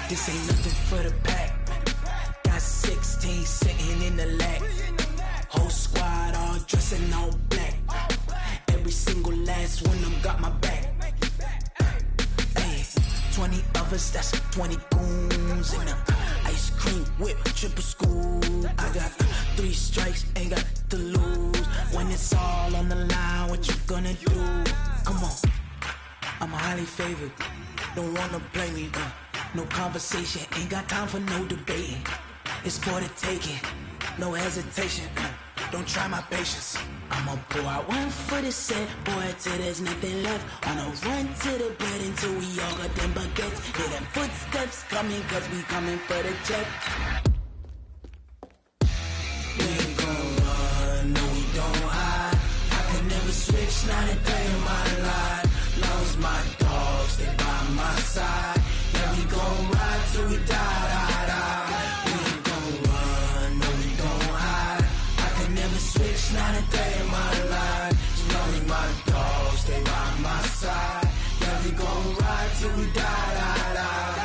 This ain't nothing for the pack. Got 16 sitting in the lag. Whole squad all dressing all black. Every single last one of them got my back. Hey, 20 of us, that's 20 goons in the ice cream whip, triple scoop. I got 3 strikes, ain't got to lose. When it's all on the line, what you gonna do? Come on, I'm highly favored. Don't wanna play me, no conversation, ain't got time for no debating. It's for the taking, no hesitation. Don't try my patience. I'ma pour out one for the set, boy, till there's nothing left. Wanna run to the bed until we all got them baguettes. Hear them footsteps coming, cause we coming for the check. We ain't gon' run, no we don't hide. I could never switch, not a day in my life. Long as my dogs stay by my side. Yeah, we gon' ride till we die, die, die. We ain't gon' run, no we don't hide. I could never switch, not a day in my life. As long as my dogs stay by my side. Yeah, we gon' ride till we die, die, die.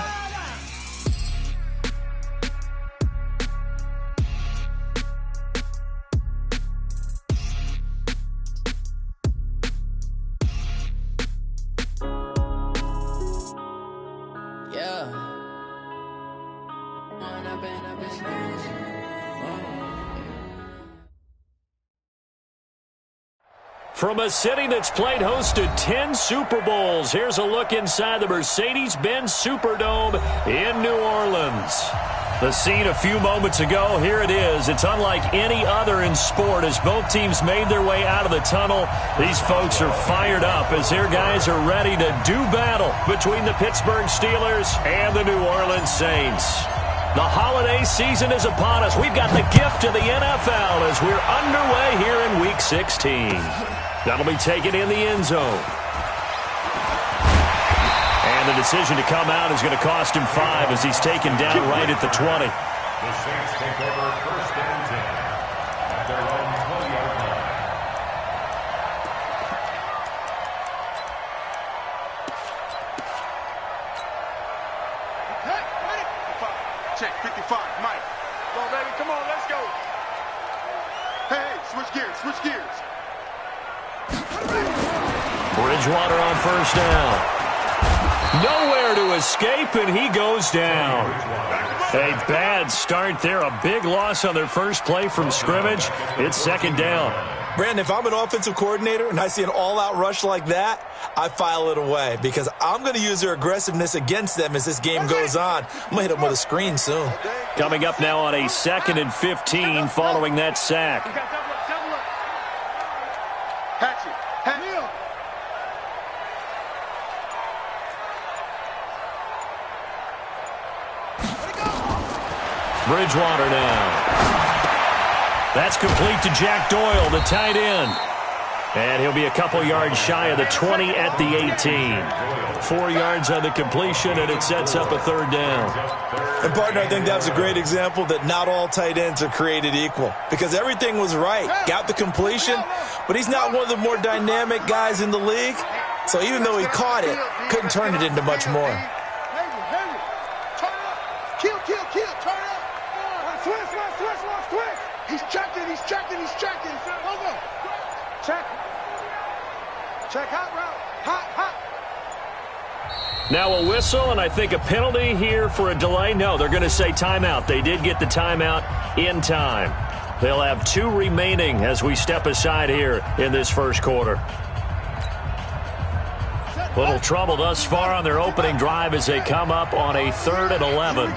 From a city that's played host to 10 Super Bowls, here's a look inside the Mercedes-Benz Superdome in New Orleans. The scene a few moments ago, here it is. It's unlike any other in sport as both teams made their way out of the tunnel. These folks are fired up as their guys are ready to do battle between the Pittsburgh Steelers and the New Orleans Saints. The holiday season is upon us. We've got the gift of the NFL as we're underway here in Week 16. That'll be taken in the end zone. And the decision to come out is going to cost him 5 as he's taken down right at the 20. The Saints take over first and 10 at their own 20-yard line. Check 55, Mike. Come on, baby. Come on, let's go. Hey, switch gears, switch gears. Bridgewater on first down. Nowhere to escape, and he goes down. A bad start there. A big loss on their first play from scrimmage. It's second down. Brandon, if I'm an offensive coordinator and I see an all-out rush like that, I file it away because I'm going to use their aggressiveness against them as this game goes on. I'm going to hit them with a screen soon. Coming up now on a 2nd and 15 following that sack. Hatchet. Bridgewater now. That's complete to Jack Doyle, the tight end. And he'll be a couple yards shy of the 20 at the 18. 4 yards on the completion, and it sets up a third down. And, partner, I think that's a great example that not all tight ends are created equal because everything was right. Got the completion, but he's not one of the more dynamic guys in the league. So even though he caught it, couldn't turn it into much more. Check hot route. Hot. Now a whistle, and I think a penalty here for a delay. No, they're going to say timeout. They did get the timeout in time. They'll have 2 remaining as we step aside here in this first quarter. Little trouble thus far on their opening drive as they come up on a 3rd and 11. Here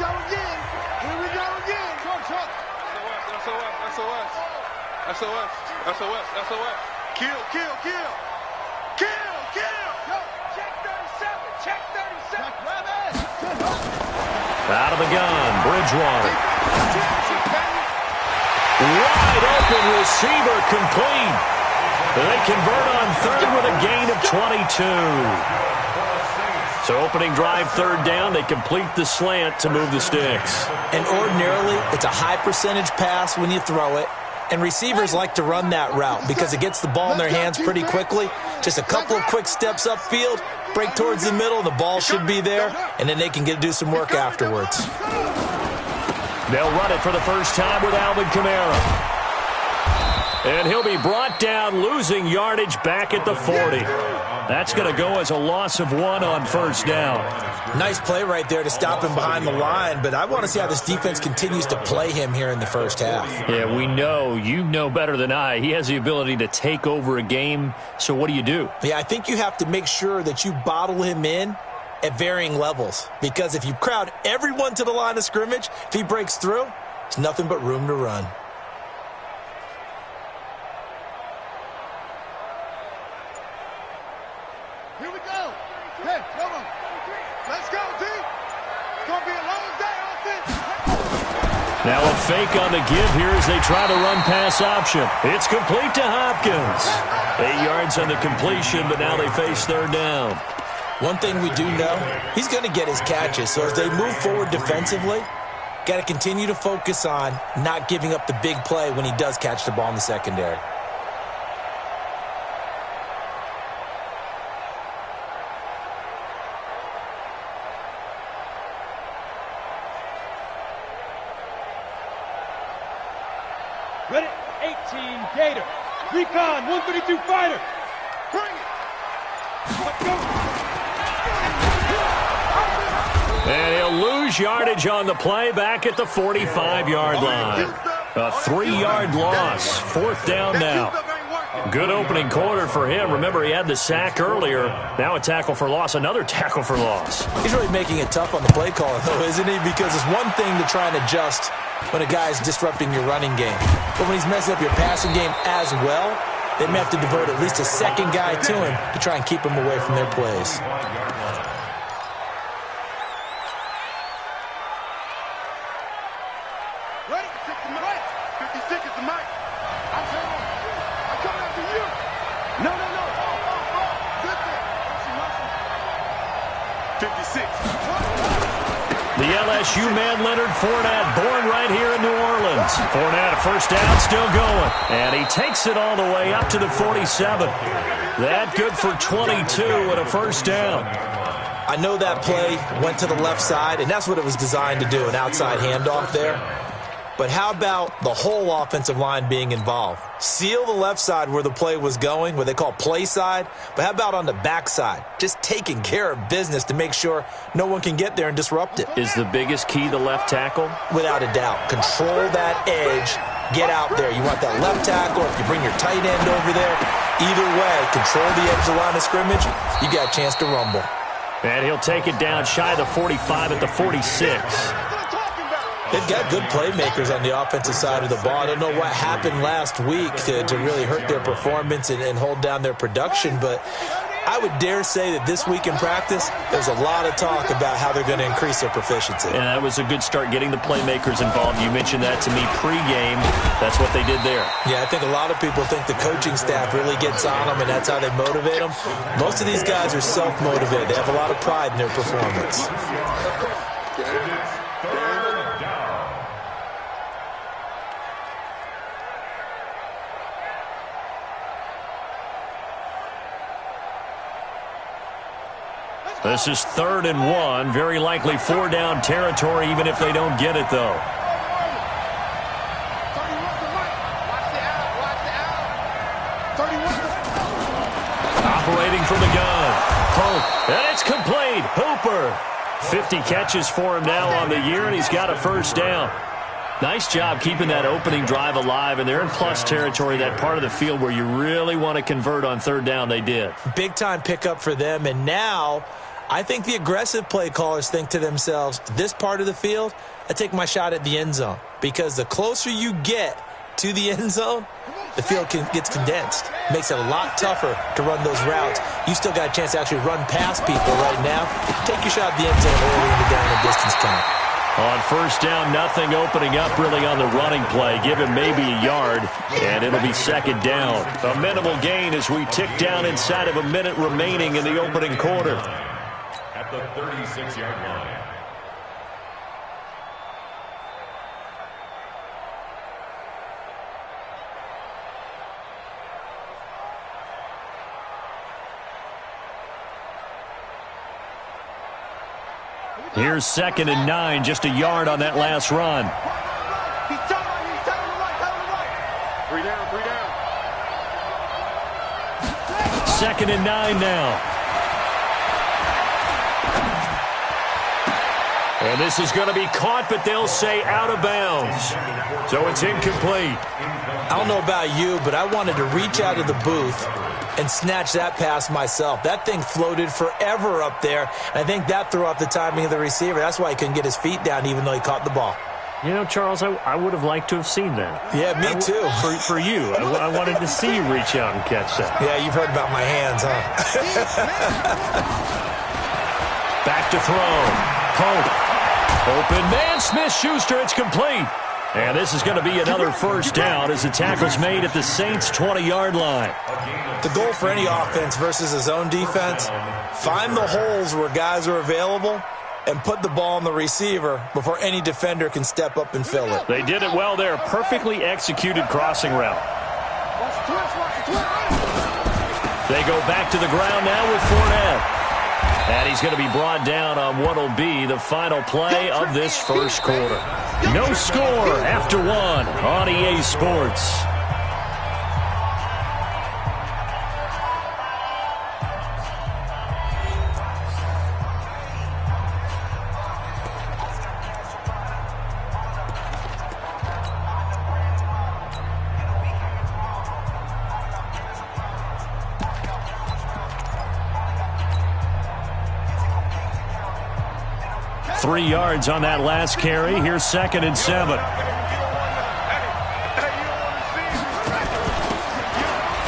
we go again. SOS. Kill. Yo, check 37. Out of the gun, Bridgewater. Wide open receiver complete. They convert on 3rd with a gain of 22. So opening drive 3rd down, they complete the slant to move the sticks. And ordinarily, it's a high percentage pass when you throw it. And receivers like to run that route because it gets the ball in their hands pretty quickly. Just a couple of quick steps upfield, break towards the middle, the ball should be there, and then they can do some work afterwards. They'll run it for the first time with Alvin Kamara. And he'll be brought down, losing yardage back at the 40. That's going to go as a loss of 1 on first down. Nice play right there to stop him behind the line, but I want to see how this defense continues to play him here in the first half. Yeah, we know. You know better than I. He has the ability to take over a game, so what do you do? Yeah, I think you have to make sure that you bottle him in at varying levels, because if you crowd everyone to the line of scrimmage, if he breaks through, there's nothing but room to run. Here we go. Hey, come on. Let's go, D. It's going to be a long day, offense. Now a fake on the give here as they try to run pass option. It's complete to Hopkins. 8 yards on the completion, but now they face third down. One thing we do know, he's going to get his catches. So as they move forward defensively, got to continue to focus on not giving up the big play when he does catch the ball in the secondary. Ready, 18, Gator. Recon, 132 fighter. Bring it. Let's go. And he'll lose yardage on the play back at the 45-yard line. A 3-yard loss. Fourth down now. Good opening quarter for him. Remember, he had the sack earlier. Now a tackle for loss, another tackle for loss. He's really making it tough on the play caller, though, isn't he? Because it's one thing to try and adjust when a guy's disrupting your running game. But when he's messing up your passing game as well, they may have to devote at least a second guy to him to try and keep him away from their plays. Ready? 56 is the mic. I'm coming after you. No. 56. The LSU man, Leonard Fournette, born right here in New Orleans. Fournette, a first down, still going. And he takes it all the way up to the 47. That good for 22 and a first down. I know that play went to the left side, and that's what it was designed to do, an outside handoff there. But how about the whole offensive line being involved? Seal the left side where the play was going, what they call play side. But how about on the back side? Just taking care of business to make sure no one can get there and disrupt it. Is the biggest key the left tackle? Without a doubt. Control that edge. Get out there. You want that left tackle, if you bring your tight end over there. Either way, control the edge of the line of scrimmage. You got a chance to rumble. And he'll take it down shy of the 45 at the 46. They've got good playmakers on the offensive side of the ball. I don't know what happened last week to really hurt their performance and hold down their production, but I would dare say that this week in practice, there's a lot of talk about how they're going to increase their proficiency. And that was a good start, getting the playmakers involved. You mentioned that to me pregame. That's what they did there. Yeah, I think a lot of people think the coaching staff really gets on them, and that's how they motivate them. Most of these guys are self-motivated. They have a lot of pride in their performance. This is 3rd and 1. Very likely 4-down territory, even if they don't get it, though. Operating from the gun. Hope. And it's complete. Hooper. 50 catches for him now on the year, and he's got a first down. Nice job keeping that opening drive alive, and they're in plus territory, that part of the field where you really want to convert on 3rd down. They did. Big-time pickup for them, and now I think the aggressive play callers think to themselves, this part of the field, I take my shot at the end zone, because the closer you get to the end zone, the field gets condensed. Makes it a lot tougher to run those routes. You still got a chance to actually run past people right now. Take your shot at the end zone early in the down and distance count. On 1st down, nothing opening up really on the running play. Give him maybe a yard, and it'll be 2nd down. A minimal gain as we tick down inside of a minute remaining in the opening quarter. At the 36-yard line. Here's 2nd and 9, just a yard on that last run. He's telling him right. 3 down. 2nd and 9 now. And this is going to be caught, but they'll say out of bounds. So it's incomplete. I don't know about you, but I wanted to reach out of the booth and snatch that pass myself. That thing floated forever up there. I think that threw off the timing of the receiver. That's why he couldn't get his feet down even though he caught the ball. You know, Charles, I would have liked to have seen that. Yeah, me too. For you. I wanted to see you reach out and catch that. Yeah, you've heard about my hands, huh? Back to throw. Pope. Open man, Smith-Schuster, it's complete. And this is going to be another first down as the tackle's made at the Saints' 20-yard line. The goal for any offense versus a zone defense, find the holes where guys are available and put the ball on the receiver before any defender can step up and fill it. They did it well there. Perfectly executed crossing route. They go back to the ground now with Fournette. And he's going to be brought down on what will be the final play of this first quarter. No score after 1 on EA Sports. Three yards on that last carry. Here's 2nd and 7.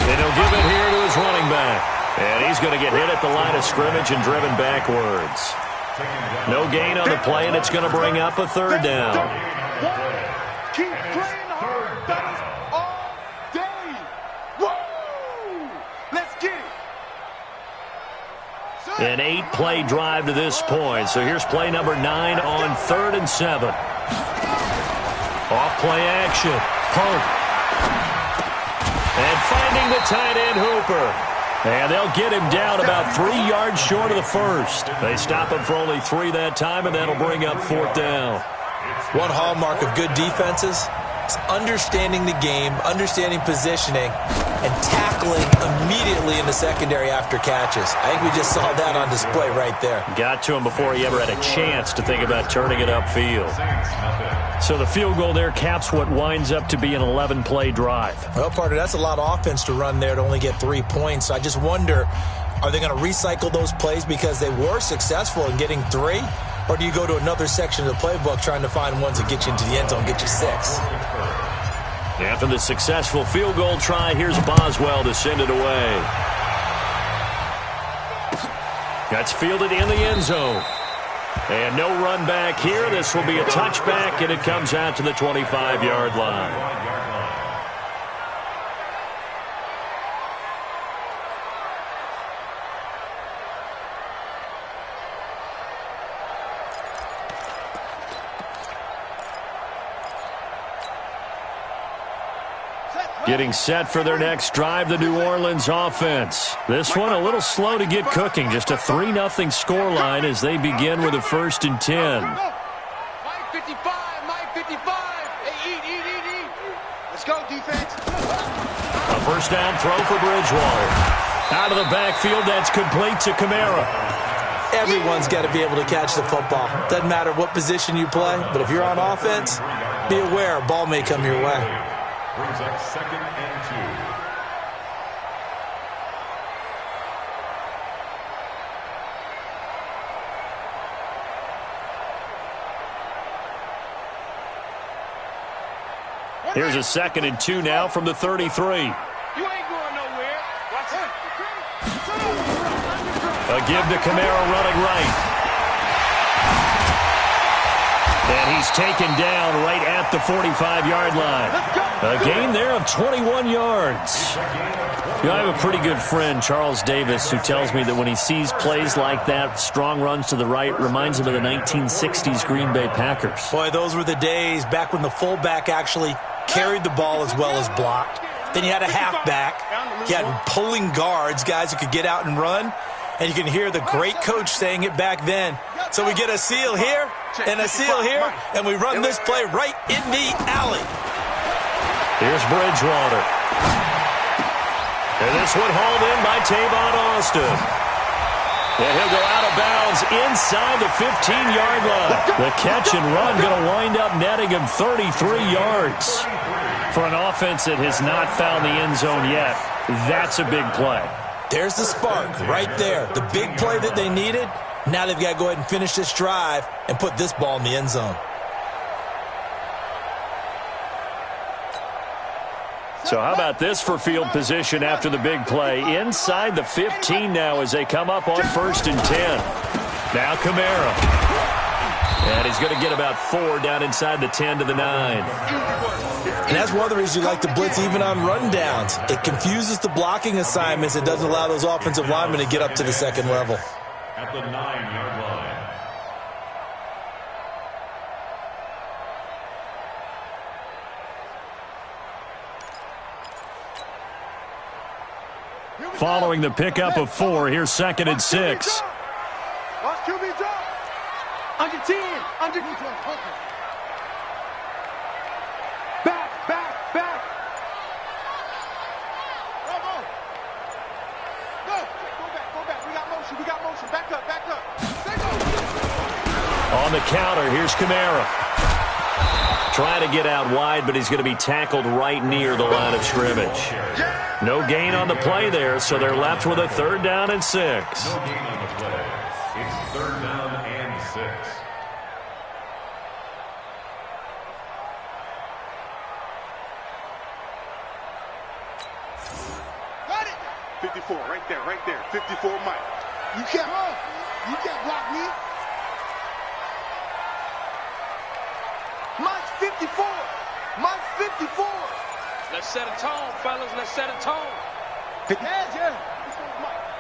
And he'll give it here to his running back. And he's going to get hit at the line of scrimmage and driven backwards. No gain on the play, and it's going to bring up a 3rd down. Keep playing hard, fellas, all day. Woo! Let's get it. An 8-play drive to this point. So here's play number 9 on 3rd and 7. Off play action. Pope. And finding the tight end Hooper. And they'll get him down about 3 yards short of the first. They stop him for only 3 that time, and that'll bring up 4th down. One hallmark of good defenses is understanding the game, understanding positioning, and tackling immediately in the secondary after catches. I think we just saw that on display right there. Got to him before he ever had a chance to think about turning it upfield. So the field goal there caps what winds up to be an 11-play drive. Well, partner, that's a lot of offense to run there to only get 3 points. I just wonder, are they going to recycle those plays because they were successful in getting 3? Or do you go to another section of the playbook trying to find ones that get you into the end zone, get you 6? After the successful field goal try, here's Boswell to send it away. That's fielded in the end zone. And no run back here. This will be a touchback, and it comes out to the 25-yard line. Getting set for their next drive, the New Orleans offense. This one a little slow to get cooking. Just a 3-0 scoreline as they begin with a 1st and 10. Mike 55, Mike 55. Hey, eat. Let's go, defense. A first down throw for Bridgewater. Out of the backfield, that's complete to Kamara. Everyone's got to be able to catch the football. Doesn't matter what position you play, but if you're on offense, be aware a ball may come your way. Brings up 2nd and 2. Here's a 2nd and 2 now from the 33. You ain't going nowhere. Watch it. A give to Kamara running right. And he's taken down right at the 45-yard line. A gain there of 21 yards. You know, I have a pretty good friend, Charles Davis, who tells me that when he sees plays like that, strong runs to the right, reminds him of the 1960s Green Bay Packers. Boy, those were the days back when the fullback actually carried the ball as well as blocked. Then you had a halfback. You had pulling guards, guys who could get out and run. And you can hear the great coach saying it back then. So we get a seal here and a seal here, and we run this play right in the alley. Here's Bridgewater. And this one hauled in by Tavon Austin. And he'll go out of bounds inside the 15-yard line. The catch and run going to wind up netting him 33 yards. For an offense that has not found the end zone yet, that's a big play. There's the spark right there. The big play that they needed. Now they've got to go ahead and finish this drive and put this ball in the end zone. So how about this for field position after the big play? Inside the 15 now as they come up on 1st and 10. Now Kamara. And he's going to get about 4 down inside the 10 to the 9. And that's one of the reasons you like to blitz even on rundowns. It confuses the blocking assignments. It doesn't allow those offensive linemen to get up to the second level. At the 9-yard line. Following the pickup of 4, here's 2nd and 6. Watch QB drop. Under 10. Under 10. Back. Go back. We got motion. Back up. On the counter, here's Kamara. Trying to get out wide, but he's going to be tackled right near the line of scrimmage. No gain on the play there, so they're left with a 3rd down and 6. No gain on the play. It's 3rd down and 6. Got it. 54, right there. 54, Mike. You can't block me. Mike's 54. Let's set a tone, fellas. Let's set a tone. Yeah.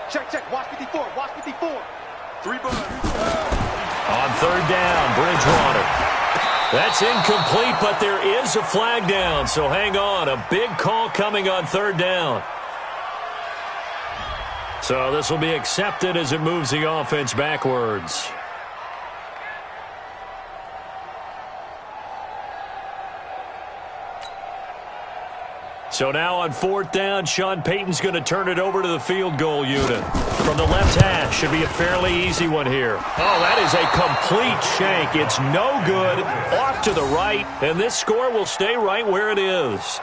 Check. Watch 54. 3 bullets. On 3rd down, Bridgewater. That's incomplete, but there is a flag down, so hang on. A big call coming on 3rd down. So this will be accepted as it moves the offense backwards. So now on 4th down, Sean Payton's going to turn it over to the field goal unit. From the left hash, should be a fairly easy one here. Oh, that is a complete shank. It's no good, off to the right, and this score will stay right where it is.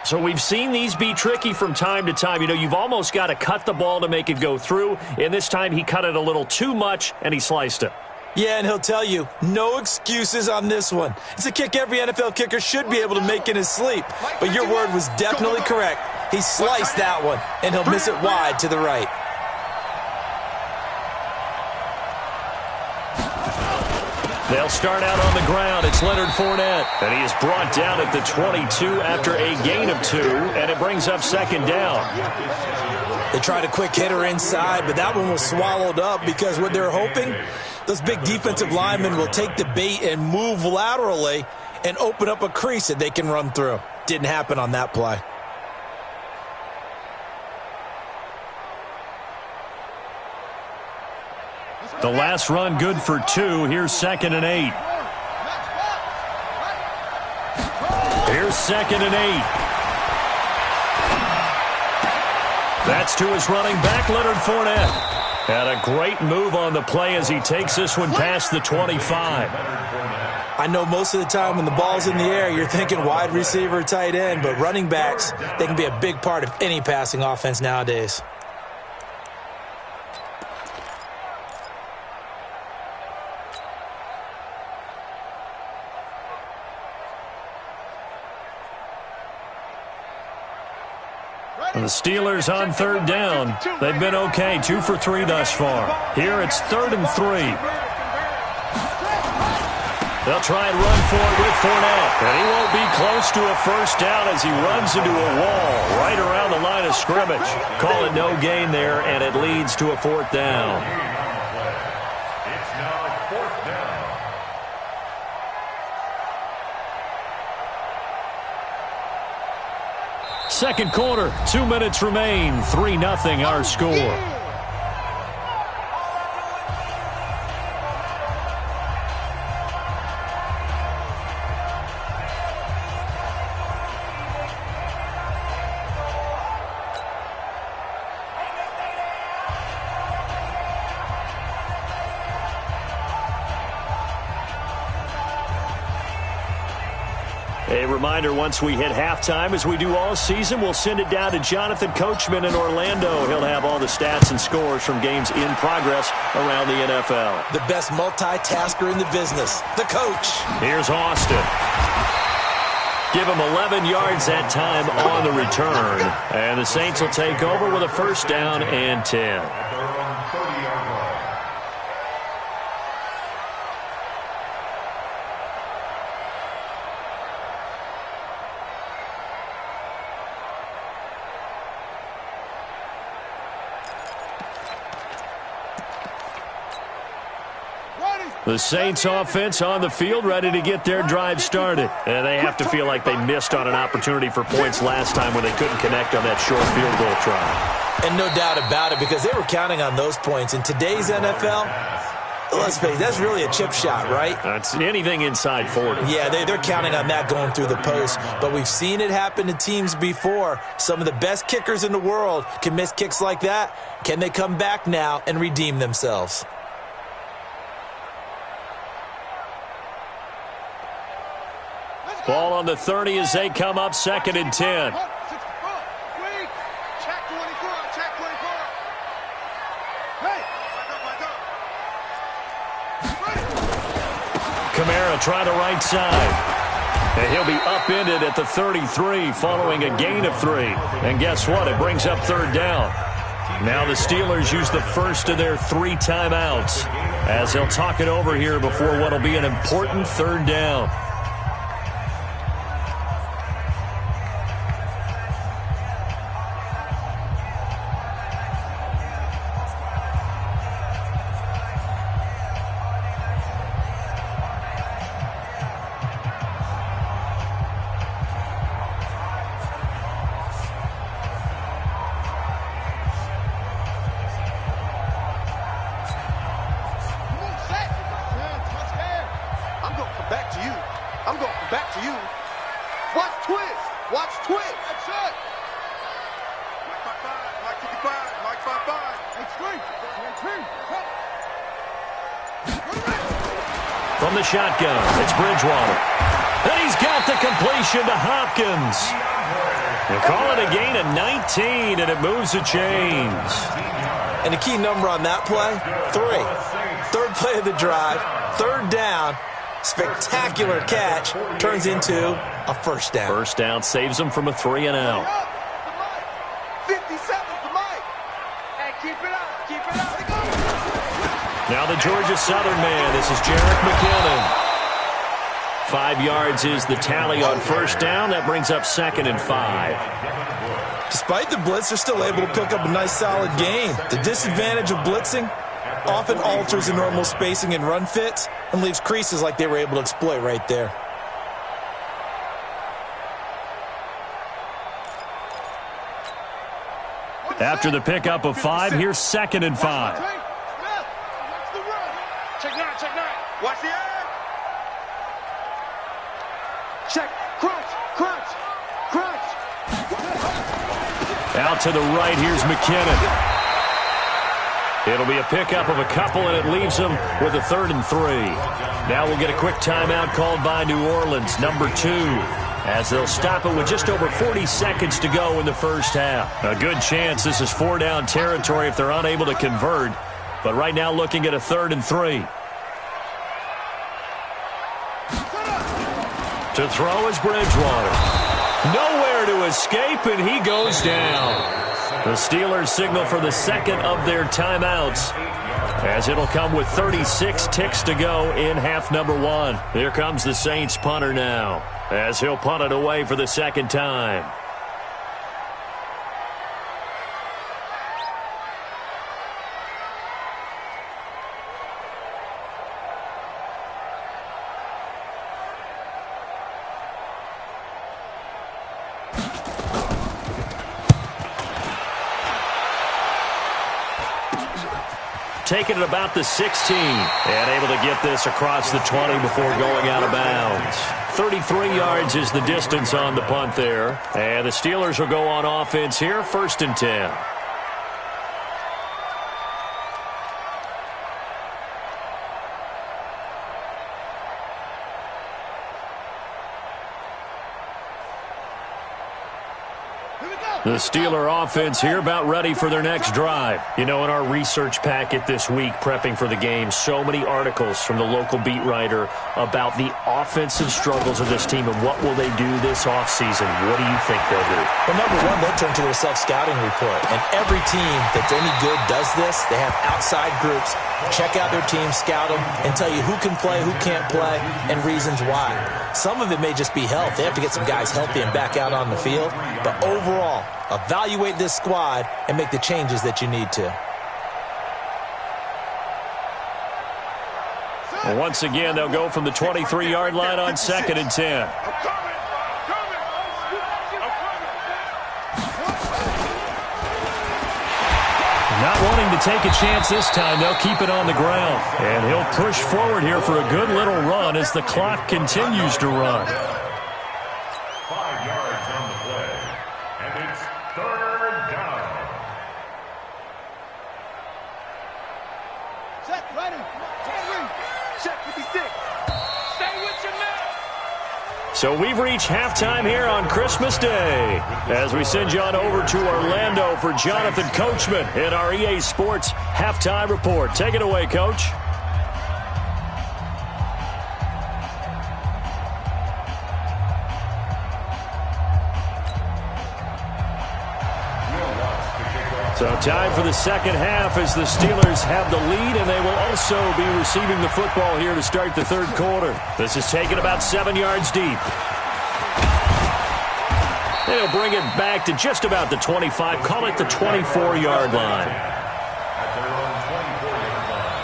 So we've seen these be tricky from time to time. You know, you've almost got to cut the ball to make it go through, and this time he cut it a little too much, and he sliced it. Yeah, and he'll tell you, no excuses on this one. It's a kick every NFL kicker should be able to make in his sleep. But your word was definitely correct. He sliced that one, and he'll miss it wide to the right. They'll start out on the ground. It's Leonard Fournette, and he is brought down at the 22 after a gain of 2, and it brings up 2nd down. They tried a quick hitter inside, but that one was swallowed up because what they're hoping, those big defensive linemen will take the bait and move laterally and open up a crease that they can run through. Didn't happen on that play. The last run good for 2. Here's 2nd and 8. Here's 2nd and 8. That's to his running back, Leonard Fournette. And a great move on the play as he takes this one past the 25. I know most of the time when the ball's in the air, you're thinking wide receiver, tight end, but running backs, they can be a big part of any passing offense nowadays. The Steelers on 3rd down. They've been okay, 2 for 3 thus far. Here it's 3rd and 3. They'll try and run for it with Fournette. And he won't be close to a 1st down as he runs into a wall right around the line of scrimmage. Call it no gain there, and it leads to a 4th down. It's now 4th down. Second quarter, 2 minutes remain. 3-0 our score. A reminder, once we hit halftime, as we do all season, we'll send it down to Jonathan Coachman in Orlando. He'll have all the stats and scores from games in progress around the NFL. The best multitasker in the business, the coach. Here's Austin. Give him 11 yards that time on the return. And the Saints will take over with a first down and 10. They're on 30-yard line. The Saints offense on the field, ready to get their drive started. And they have to feel like they missed on an opportunity for points last time when they couldn't connect on that short field goal try. And no doubt about it, because they were counting on those points. In today's NFL, let's face it, that's really a chip shot, right? That's anything inside 40. Yeah, they're counting on that going through the post. But we've seen it happen to teams before. Some of the best kickers in the world can miss kicks like that. Can they come back now and redeem themselves? Ball on the 30 as they come up, 2nd and 10. Check 24, check 24. Hey, Kamara trying to right side. And he'll be upended at the 33 following a gain of 3. And guess what? It brings up 3rd down. Now the Steelers use the first of their 3 timeouts as they'll talk it over here before what will be an important 3rd down. From the shotgun, it's Bridgewater. And he's got the completion to Hopkins. They call it a gain of 19, and it moves the chains. And the key number on that play, 3. 3rd play of the drive, 3rd down. Spectacular catch turns into a first down. First down saves them from a 3 and out. 50 seconds to Mike. Hey, keep it up, keep it up. Now the Georgia Southern man, this is Jerick McKinnon. 5 yards is the tally on first down. That brings up 2nd and 5. Despite the blitz, they're still able to pick up a nice solid gain. The disadvantage of blitzing often alters the normal spacing and run fits and leaves creases like they were able to exploit right there. After the pickup of 5, here's 2nd and 5. Check 9, check 9. Watch the end. Check, crunch, crunch, crunch. Out to the right, here's McKinnon. It'll be a pickup of a couple, and it leaves them with a 3rd and 3. Now we'll get a quick timeout called by New Orleans, number 2, as they'll stop it with just over 40 seconds to go in the first half. A good chance this is 4-down territory if they're unable to convert, but right now looking at a 3rd and 3. To throw is Bridgewater. Nowhere to escape, and he goes down. The Steelers signal for the 2nd of their timeouts, as it'll come with 36 ticks to go in half number 1. Here comes the Saints punter now, as he'll punt it away for the 2nd time. Taking it about the 16 and able to get this across the 20 before going out of bounds. 33 yards is the distance on the punt there. And the Steelers will go on offense here, 1st and 10. The Steeler offense here about ready for their next drive. You know, in our research packet this week, prepping for the game, so many articles from the local beat writer about the offensive struggles of this team and what will they do this offseason. What do you think they'll do? Well, number one, they'll turn to their self-scouting report. And every team that's any good does this. They have outside groups. Check out their team, scout them, and tell you who can play, who can't play, and reasons why. Some of it may just be health. They have to get some guys healthy and back out on the field. But overall, evaluate this squad and make the changes that you need to. Well, once again, they'll go from the 23-yard line on 2nd and 10. Not wanting to take a chance this time, they'll keep it on the ground. And he'll push forward here for a good little run as the clock continues to run. 5 yards on the play. And it's 3rd down. Check, ready. Check, 56. Stay with your man. So we've reached halftime here on Christmas Day as we send you on over to Orlando for Jonathan Coachman in our EA Sports Halftime Report. Take it away, Coach. So time for the second half as the Steelers have the lead, and they will also be receiving the football here to start the third quarter. This is taken about 7 yards deep. They'll bring it back to just about the 25, call it the 24-yard line. At their own 24-yard line.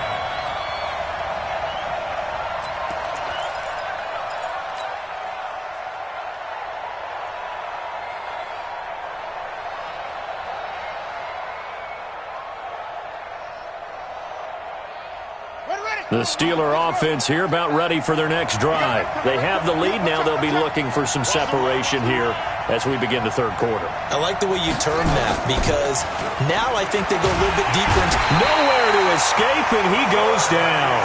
The Steeler offense here about ready for their next drive. They have the lead. Now they'll be looking for some separation here as we begin the third quarter. I like the way you term that because now I think they go a little bit deeper into Nowhere to escape, and he goes down.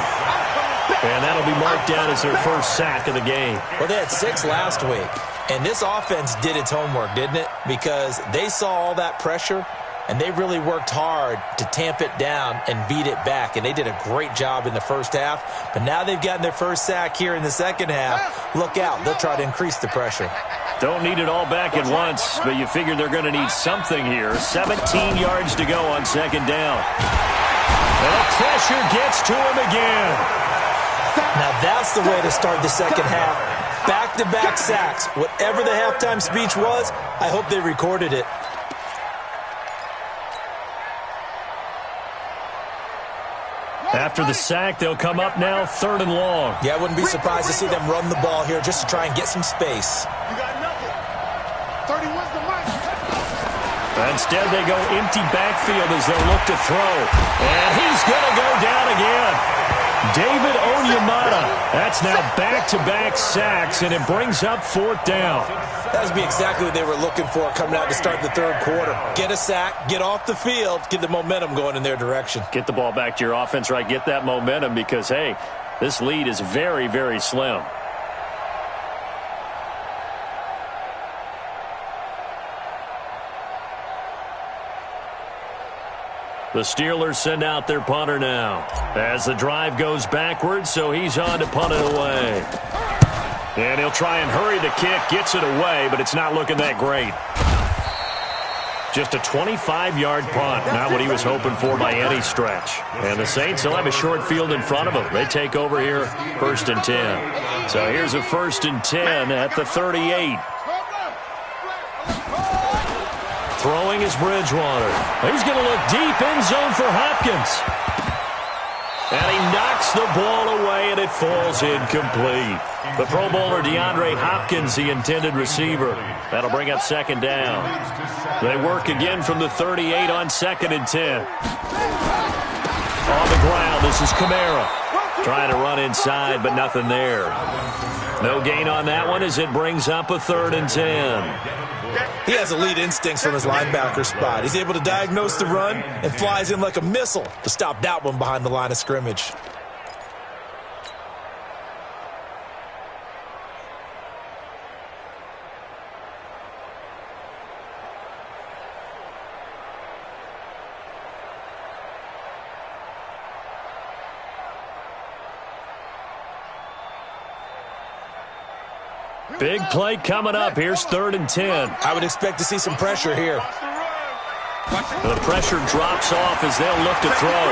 And that'll be marked down as their first sack of the game. Well, they had 6 last week, and this offense did its homework, didn't it? Because they saw all that pressure, and they really worked hard to tamp it down and beat it back, and they did a great job in the first half. But now they've gotten their first sack here in the second half. Look out. They'll try to increase the pressure. Don't need it all back at once, but you figure they're going to need something here. 17 yards to go on second down. And the pressure gets to him again. Now that's the way to start the second half. Back-to-back sacks. Whatever the halftime speech was, I hope they recorded it. After the sack, they'll come up now 3rd and long. Yeah, I wouldn't be surprised to see them run the ball here just to try and get some space. You got nothing. 31's the mic. Instead, they go empty backfield as they'll look to throw. And he's going to go down again. David Onyemata. That's now back-to-back sacks, and it brings up 4th down. That would be exactly what they were looking for coming out to start the third quarter. Get a sack, get off the field, get the momentum going in their direction. Get the ball back to your offense, right? Get that momentum because, hey, this lead is very, very slim. The Steelers send out their punter now as the drive goes backwards, so he's on to punt it away. And he'll try and hurry the kick, gets it away, but it's not looking that great. Just a 25-yard punt, not what he was hoping for by any stretch. And the Saints will have a short field in front of them. They take over here, 1st and 10. So here's a 1st and 10 at the 38. Throwing is Bridgewater. He's going to look deep, end zone for Hopkins. And he knocks the ball away, and it falls incomplete. The Pro Bowler DeAndre Hopkins, the intended receiver. That'll bring up 2nd down. They work again from the 38 on 2nd and 10. On the ground, this is Kamara. Trying to run inside, but nothing there. No gain on that one as it brings up a 3rd and 10. He has elite instincts from his linebacker spot. He's able to diagnose the run and flies in like a missile to stop that one behind the line of scrimmage. Big play coming up. Here's 3rd and 10. I would expect to see some pressure here. The pressure drops off as they'll look to throw.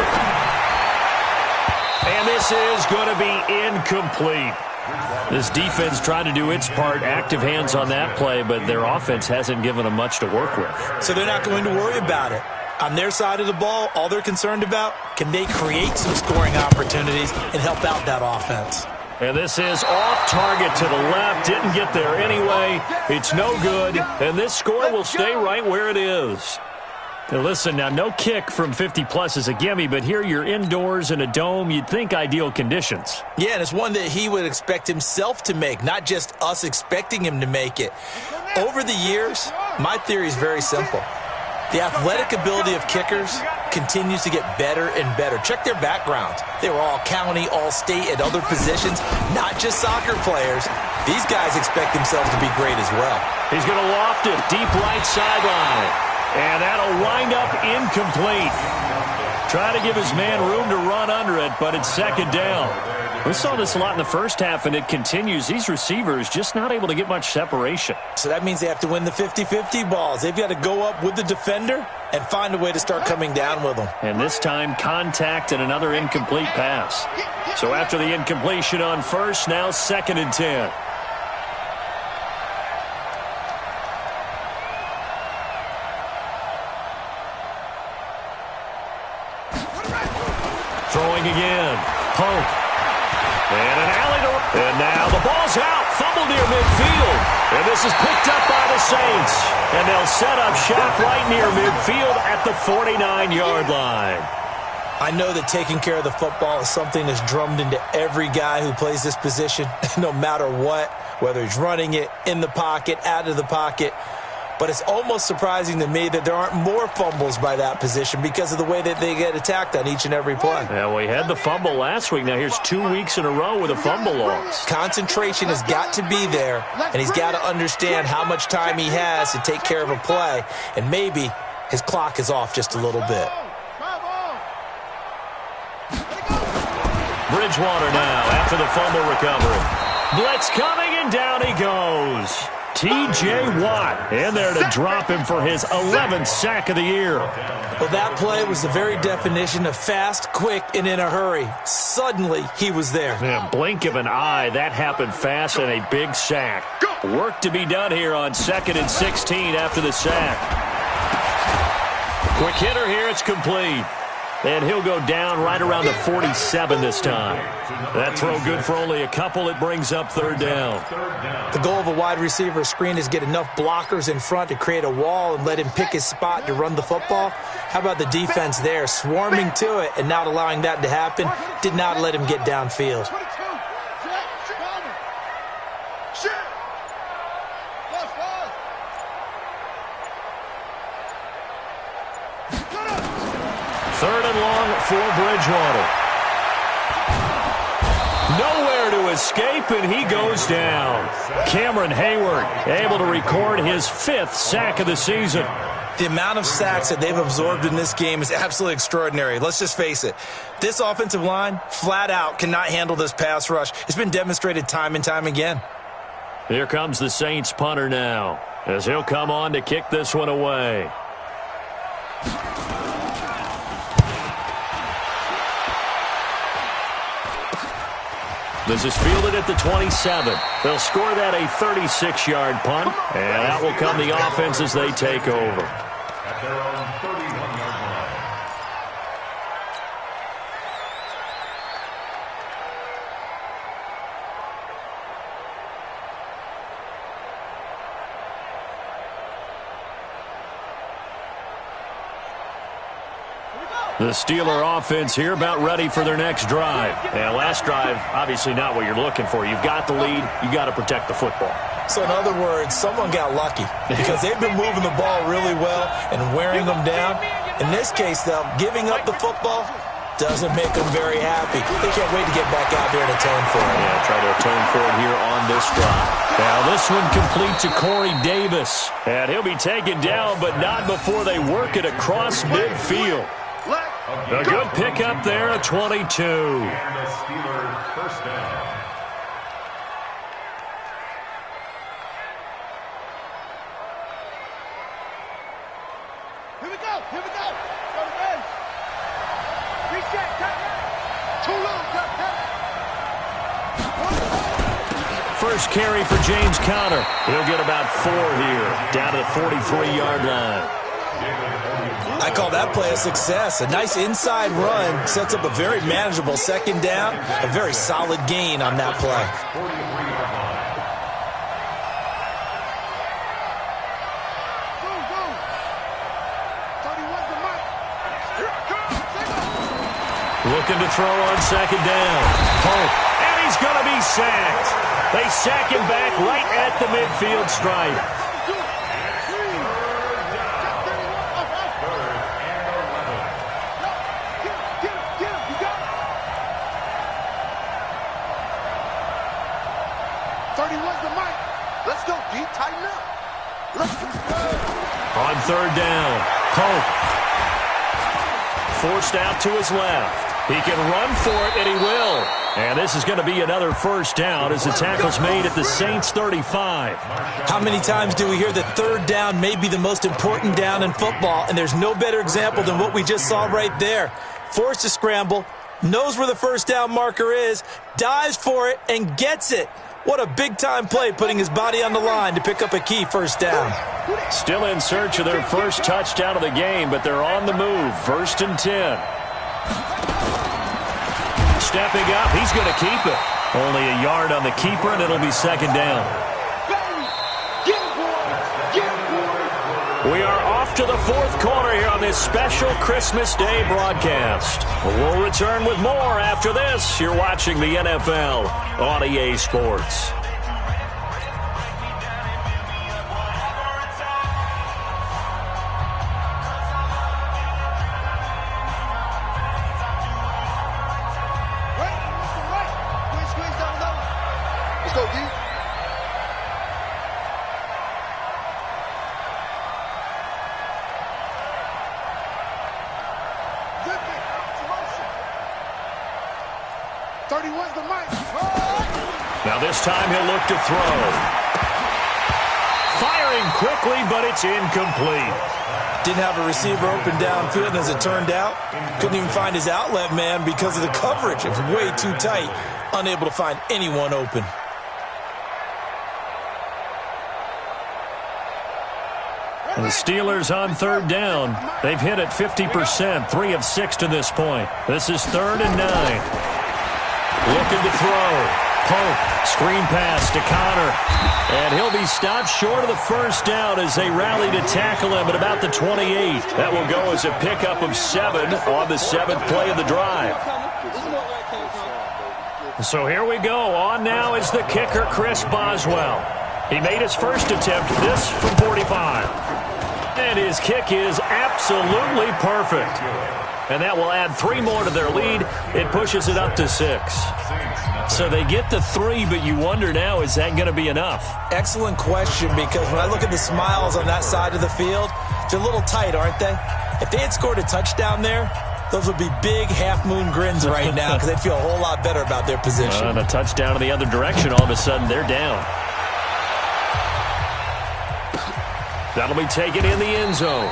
And this is going to be incomplete. This defense trying to do its part, active hands on that play, but their offense hasn't given them much to work with. So they're not going to worry about it. On their side of the ball, all they're concerned about, can they create some scoring opportunities and help out that offense? And this is off target to the left. Didn't get there anyway. It's no good. And this score will stay right where it is. Now listen, now no kick from 50-plus is a gimme, but here you're indoors in a dome. You'd think ideal conditions. Yeah, and it's one that he would expect himself to make, not just us expecting him to make it. Over the years, my theory is very simple. The athletic ability of kickers continues to get better and better. Check their backgrounds. They were all county, all state, at other positions, not just soccer players. These guys expect themselves to be great as well. He's going to loft it deep right sideline. And that'll wind up incomplete. Trying to give his man room to run under it, but it's 2nd down. We saw this a lot in the first half, and it continues. These receivers just not able to get much separation. So that means they have to win the 50-50 balls. They've got to go up with the defender and find a way to start coming down with them. And this time, contact and another incomplete pass. So after the incompletion on first, now 2nd and 10. Throwing again. Pope. And an alley to... And now the ball's out. Fumble near midfield. And this is picked up by the Saints. And they'll set up shop right near midfield at the 49-yard line. I know that taking care of the football is something that's drummed into every guy who plays this position, no matter what, whether he's running it, in the pocket, out of the pocket. But it's almost surprising to me that there aren't more fumbles by that position because of the way that they get attacked on each and every play. Yeah, we had the fumble last week. Now here's 2 weeks in a row with a fumble loss. Concentration has got to be there, and he's got to understand how much time he has to take care of a play, and maybe his clock is off just a little bit. Bridgewater now after the fumble recovery. Blitz coming, and down he goes. T.J. Watt in there to drop him for his 11th sack of the year. Well, that play was the very definition of fast, quick, and in a hurry. Suddenly, he was there. Yeah, blink of an eye, that happened fast, and a big sack. Work to be done here on 2nd and 16 after the sack. Quick hitter here, it's complete. And he'll go down right around the 47 this time. That throw good for only a couple. It brings up 3rd down. The goal of a wide receiver screen is get enough blockers in front to create a wall and let him pick his spot to run the football. How about the defense there, swarming to it and not allowing that to happen? Did not let him get downfield. Third and long for Bridgewater. Nowhere to escape, and he goes down. Cameron Hayward able to record his 5th sack of the season. The amount of sacks that they've absorbed in this game is absolutely extraordinary. Let's just face it. This offensive line, flat out, cannot handle this pass rush. It's been demonstrated time and time again. Here comes the Saints punter now, as he'll come on to kick this one away. This is fielded at the 27. They'll score that a 36-yard punt, and out will come the offense as they take over. At their own 31-yard line. The Steeler offense here about ready for their next drive. And last drive, obviously not what you're looking for. You've got the lead. You got to protect the football. So in other words, someone got lucky because they've been moving the ball really well and wearing them down. In this case, though, giving up the football doesn't make them very happy. They can't wait to get back out there and atone for it. Yeah, try to atone for it here on this drive. Now this one complete to Corey Davis. And he'll be taken down, but not before they work it across midfield. A good pickup there at 22. And the Steelers first down. go. Here we go. Go to base. Reset. Too low. First carry for James Conner. He'll get about 4 here, down to the 43-yard line. I call that play a success. A nice inside run sets up a very manageable second down. A very solid gain on that play. Looking to throw on second down. Polk, and he's going to be sacked. They sack him back right at the midfield stripe. Let's go, D. Tighten up. Let's go. On third down, Polk. Forced out to his left. He can run for it, and he will. And this is going to be another first down as the tackle's made at the Saints' 35. How many times do we hear that third down may be the most important down in football, and there's no better example than what we just saw right there. Forced to scramble, knows where the first down marker is, dives for it, and gets it. What a big-time play, putting his body on the line to pick up a key first down. Still in search of their first touchdown of the game, but they're on the move. 1st and 10. Stepping up, he's going to keep it. Only a yard on the keeper, and it'll be second down. We are off to the fourth quarter here on this special Christmas Day broadcast. We'll return with more after this. You're watching the NFL on EA Sports. Let's go, D. Now this time he'll look to throw. Firing quickly, but it's incomplete. Didn't have a receiver open downfield, and as it turned out, couldn't even find his outlet man because of the coverage. It was way too tight. Unable to find anyone open. And the Steelers on third down. They've hit it 50%, 3 of 6 to this point. This is 3rd and 9. Looking to throw. Polk, screen pass to Conner. And he'll be stopped short of the first down as they rally to tackle him at about the 28. That will go as a pickup of 7 on the 7th play of the drive. So here we go. On now is the kicker, Chris Boswell. He made his first attempt, this from 45. And his kick is absolutely perfect. And that will add 3 more to their lead. It pushes it up to 6. So they get the 3, but you wonder now, is that going to be enough? Excellent question, because when I look at the smiles on that side of the field, they're a little tight, aren't they? If they had scored a touchdown there, those would be big half-moon grins right now because they'd feel a whole lot better about their position. And a touchdown in the other direction, all of a sudden they're down. That'll be taken in the end zone.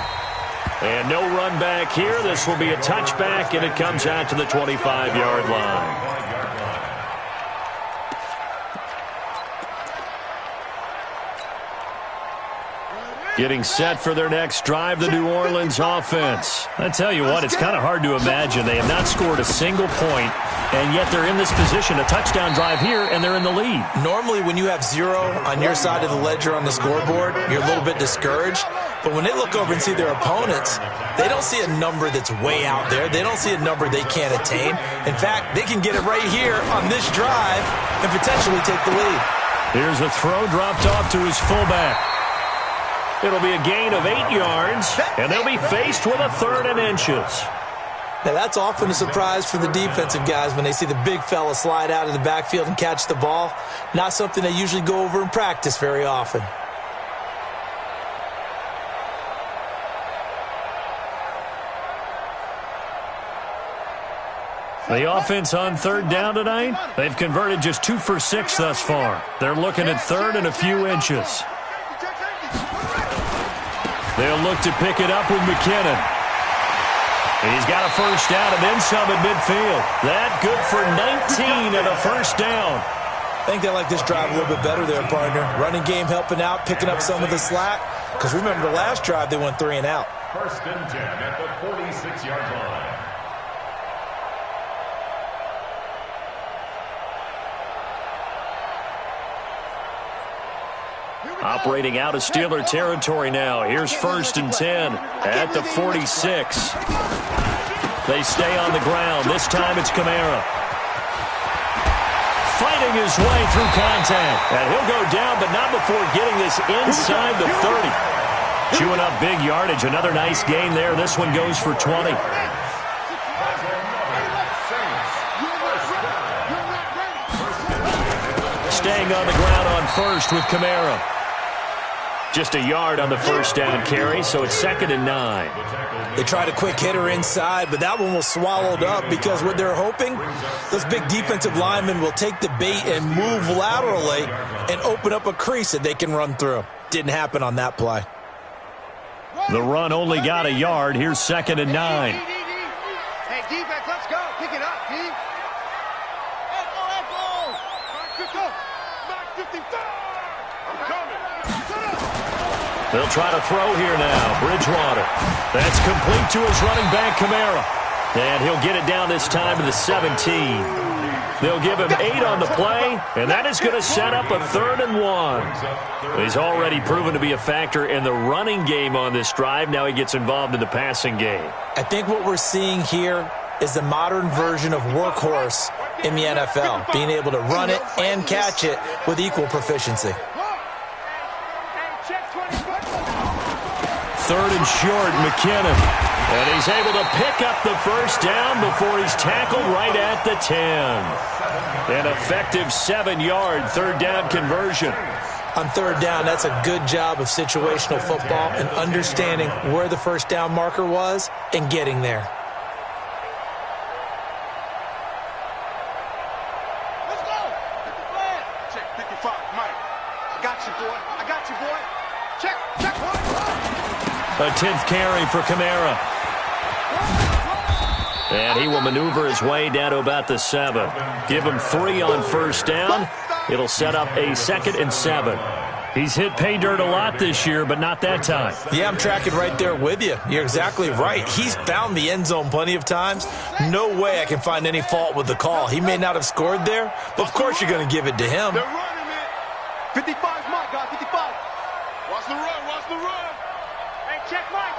And no run back here. This will be a touchback, and it comes out to the 25-yard line. Getting set for their next drive, the New Orleans offense. I tell you what, it's kind of hard to imagine. They have not scored a single point, and yet they're in this position, a touchdown drive here, and they're in the lead. Normally, when you have 0 on your side of the ledger on the scoreboard, you're a little bit discouraged. But when they look over and see their opponents, they don't see a number that's way out there. They don't see a number they can't attain. In fact, they can get it right here on this drive and potentially take the lead. Here's a throw dropped off to his fullback. It'll be a gain of 8 yards, and they'll be faced with a 3rd and inches. Now, that's often a surprise for the defensive guys when they see the big fella slide out of the backfield and catch the ball. Not something they usually go over in practice very often. The offense on third down tonight, they've converted just 2 for 6 thus far. They're looking at 3rd and a few inches. They'll look to pick it up with McKinnon. He's got a first down and then some at midfield. That good for 19 and a first down. I think they like this drive a little bit better there, partner. Running game helping out, picking up some of the slack. Because remember, the last drive, they went 3 and out. First and 10 at the 46-yard line. Operating out of Steeler territory now. Here's first and 10 at the 46. They stay on the ground. This time it's Kamara. Fighting his way through contact. And he'll go down, but not before getting this inside the 30. Chewing up big yardage. Another nice gain there. This one goes for 20. Staying on the ground on first with Kamara. Just a yard on the first down carry, so it's 2nd and 9. They tried a quick hitter inside, but that one was swallowed up because what they're hoping, those big defensive linemen will take the bait and move laterally and open up a crease that they can run through. Didn't happen on that play. The run only got a yard. Here's 2nd and 9. Hey, defense, let's go. Pick it up, D. Echo. Mark 55. I'm coming. They'll try to throw here now. Bridgewater. That's complete to his running back, Kamara. And he'll get it down this time to the 17. They'll give him 8 on the play, and that is going to set up a 3rd and 1. He's already proven to be a factor in the running game on this drive. Now he gets involved in the passing game. I think what we're seeing here is the modern version of workhorse in the NFL, being able to run it and catch it with equal proficiency. 3rd and short, McKinnon. And he's able to pick up the first down before he's tackled right at the 10. An effective 7-yard 3rd down conversion. On 3rd down, that's a good job of situational football and understanding where the first down marker was and getting there. Let's go. Check 55, Mike. I got you, boy. Check. A 10th carry for Kamara. And he will maneuver his way down to about the 7. Give him 3 on first down. It'll set up a 2nd and 7. He's hit pay dirt a lot this year, but not that time. Yeah, I'm tracking right there with you. You're exactly right. He's found the end zone plenty of times. No way I can find any fault with the call. He may not have scored there, but of course you're going to give it to him. They're running it. 55's Mike, guys, 55. Watch the run. Hey, check Mike.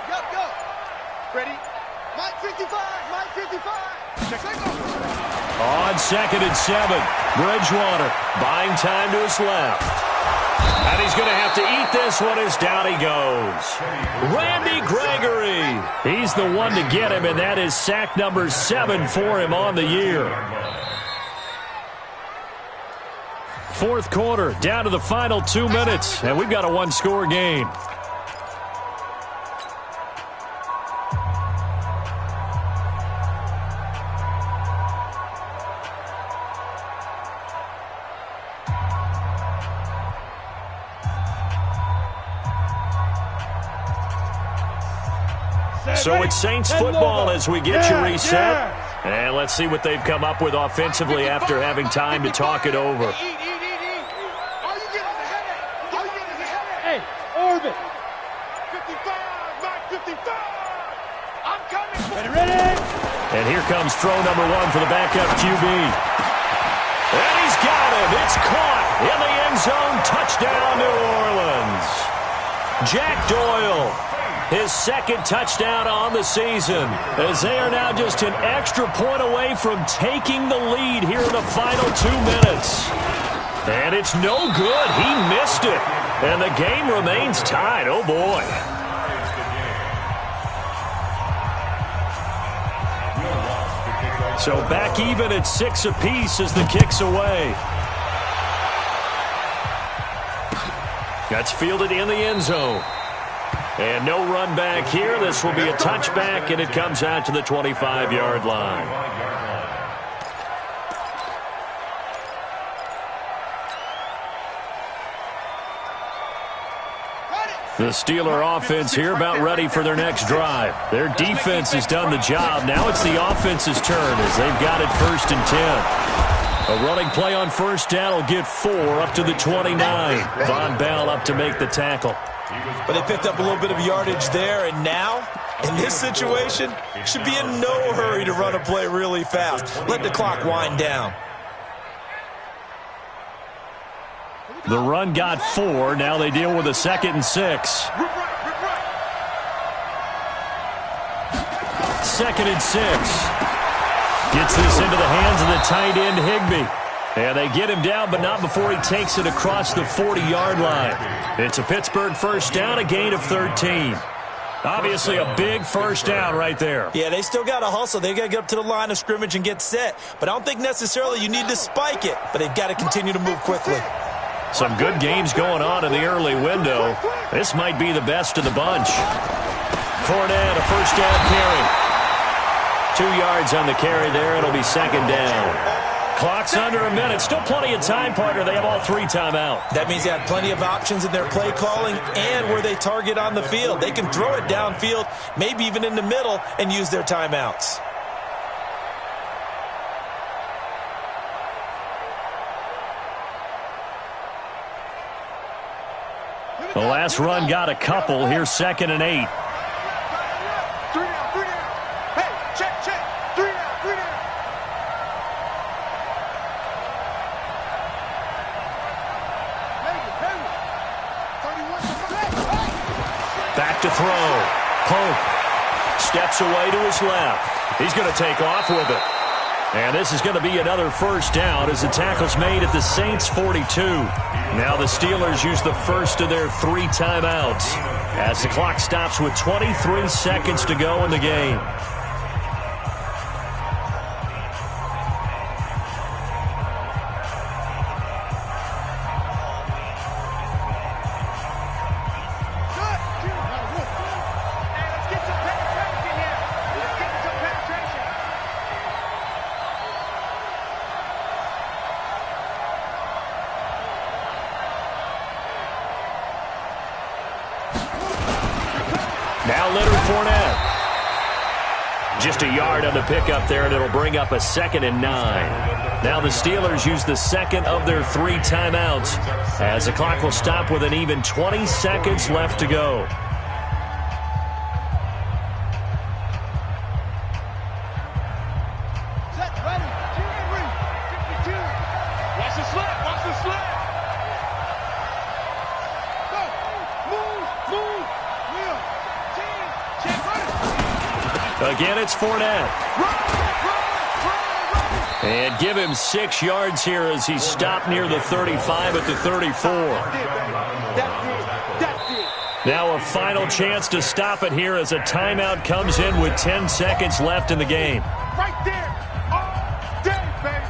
Go. Ready? Mike 55. Check. On 2nd and 7, Bridgewater buying time to his left. And he's going to have to eat this one as down he goes. Randy Gregory. He's the one to get him, and that is sack number 7 for him on the year. 4th quarter, down to the final 2 minutes, and we've got a 1-score game. So it's Saints football as we get you reset. And let's see what they've come up with offensively after having time to talk it over. Hey, Orbit. 55, Mike 55. I'm coming. Ready? And here comes throw number 1 for the backup QB. And he's got him. It's caught in the end zone. Touchdown, New Orleans. Jack Doyle, his 2nd touchdown on the season, as they are now just an extra point away from taking the lead here in the final 2 minutes. And it's no good. He missed it. And the game remains tied. Oh, boy. So back even at 6 apiece as the kick's away. That's fielded in the end zone. And no run back here. This will be a touchback, and it comes out to the 25-yard line. The Steeler offense here about ready for their next drive. Their defense has done the job. Now it's the offense's turn as they've got it 1st and 10. A running play on 1st down will get 4 up to the 29. Von Bell up to make the tackle. But they picked up a little bit of yardage there, and now, in this situation, should be in no hurry to run a play really fast. Let the clock wind down. The run got 4. Now they deal with a 2nd and 6. 2nd and 6. Gets this into the hands of the tight end, Higbee. And they get him down, but not before he takes it across the 40-yard line. It's a Pittsburgh 1st down, a gain of 13. Obviously a big 1st down right there. Yeah, they still got to hustle. They got to get up to the line of scrimmage and get set. But I don't think necessarily you need to spike it, but they've got to continue to move quickly. Some good games going on in the early window. This might be the best of the bunch. Fournette, a 1st down carry. 2 yards on the carry there. It'll be 2nd down. Clock's under a minute. Still plenty of time, partner. They have all 3 timeouts. That means they have plenty of options in their play calling and where they target on the field. They can throw it downfield, maybe even in the middle, and use their timeouts. The last run got a couple. Here's 2nd and 8. 3 down. Hey, check. 3 down. Back to throw. Pope steps away to his left. He's going to take off with it. And this is going to be another 1st down as the tackle's made at the Saints' 42. Now the Steelers use the first of their 3 timeouts as the clock stops with 23 seconds to go in the game. Now Leonard Fournette. Just a yard on the pickup there, and it'll bring up a 2nd and 9. Now the Steelers use the 2nd of their 3 timeouts as the clock will stop with an even 20 seconds left to go. Again, it's Fournette. And give him 6 yards here as he stopped near the 35 at the 34. Now a final chance to stop it here as a timeout comes in with 10 seconds left in the game. Right there. All day, baby.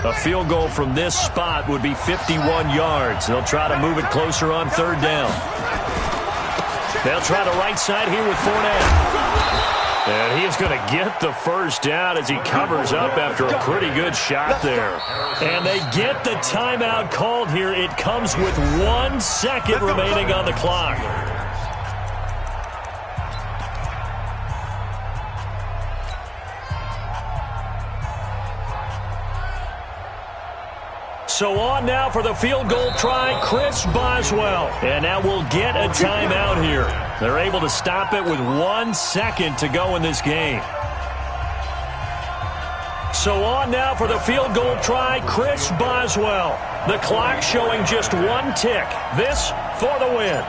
A field goal from this spot would be 51 yards. They'll try to move it closer on 3rd down. They'll try the right side here with Fournette. And he is going to get the 1st down as he covers up after a pretty good shot there. And they get the timeout called here. It comes with 1 second remaining on the clock. So on now for the field goal try, Chris Boswell. And now we'll get a timeout here. They're able to stop it with 1 second to go in this game. So on now for the field goal try, Chris Boswell. The clock showing just 1 tick. This for the win.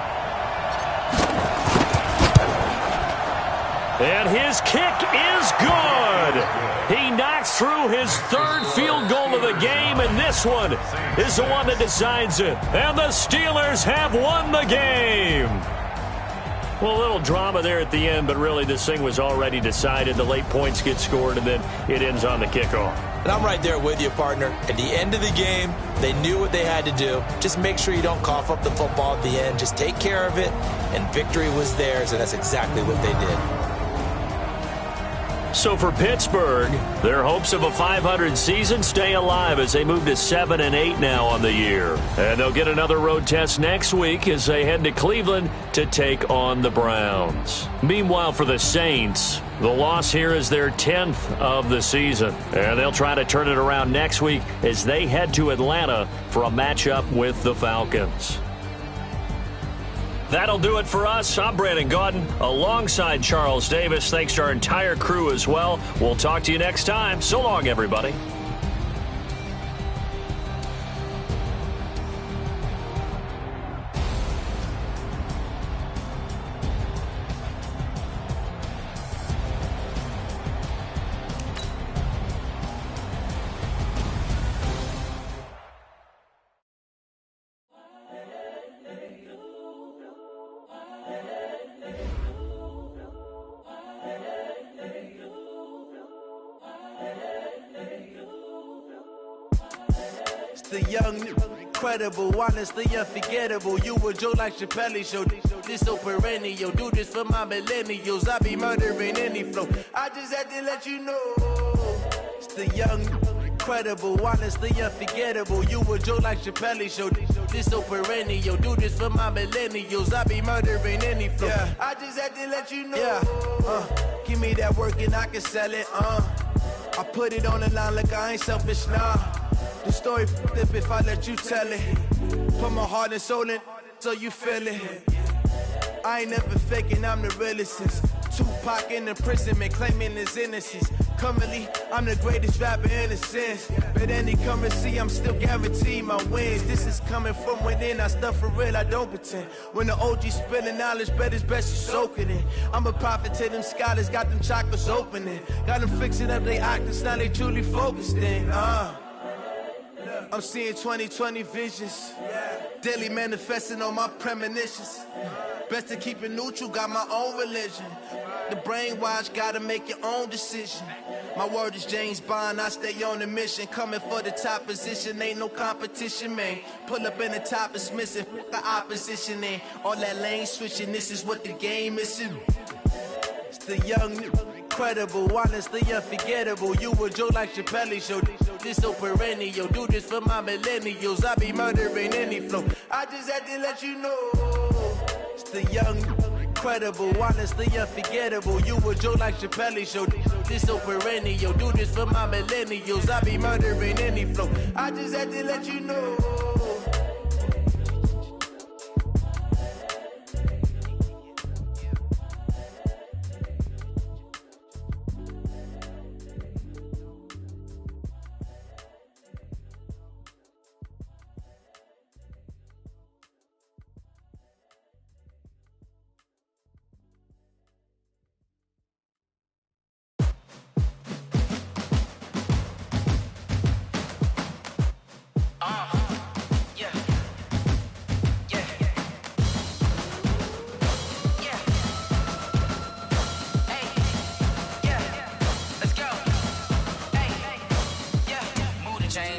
And his kick is good. He knocks through his 3rd field goal of the game, and this one is the one that decides it. And the Steelers have won the game. Well, a little drama there at the end, but really this thing was already decided. The late points get scored, and then it ends on the kickoff. And I'm right there with you, partner. At the end of the game, they knew what they had to do. Just make sure you don't cough up the football at the end. Just take care of it, and victory was theirs, and that's exactly what they did. So for Pittsburgh, their hopes of a .500 season stay alive as they move to 7-8 now on the year. And they'll get another road test next week as they head to Cleveland to take on the Browns. Meanwhile, for the Saints, the loss here is their 10th of the season. And they'll try to turn it around next week as they head to Atlanta for a matchup with the Falcons. That'll do it for us. I'm Brandon Gaudin alongside Charles Davis. Thanks to our entire crew as well. We'll talk to you next time. So long, everybody. The young, incredible, honestly unforgettable. You a Joe like Chappelle show. This so perennial. Do this for my millennials. I be murdering any flow. I just had to let you know. It's the young, incredible, honestly unforgettable. You a Joe like Chappelle show. This so perennial. Do this for my millennials. I be murdering any flow. Yeah. I just had to let you know. Yeah. Give me that work and I can sell it. I put it on the line like I ain't selfish, nah. The story flip if I let you tell it. Put my heart and soul in so you feel it. I ain't never faking, I'm the realest since Tupac in imprisonment, claiming his innocence. Currently, I'm the greatest rapper in a sense. But any currency, I'm still guaranteed my wins. This is coming from within, I stuff for real, I don't pretend. When the OG spilling knowledge, bet it's best you soak it in. I'm a prophet to them scholars, got them chakras opening. Got them fixing up they octaves, now they truly focused in. I'm seeing 2020 visions. Daily manifesting on my premonitions. Best to keep it neutral, got my own religion. The brainwash, gotta make your own decision. My word is James Bond, I stay on a mission. Coming for the top position, ain't no competition, man. Pull up in the top, it's missing, the opposition in. All that lane switching, this is what the game is. It's the young, incredible, honestly unforgettable. You a Joe like Chappelle show. This so perennial. Do this for my millennials. I be murdering any flow. I just had to let you know. It's the young, incredible, honestly unforgettable. You a Joe like Chappelle show. This so perennial. Do this for my millennials. I be murdering any flow. I just had to let you know.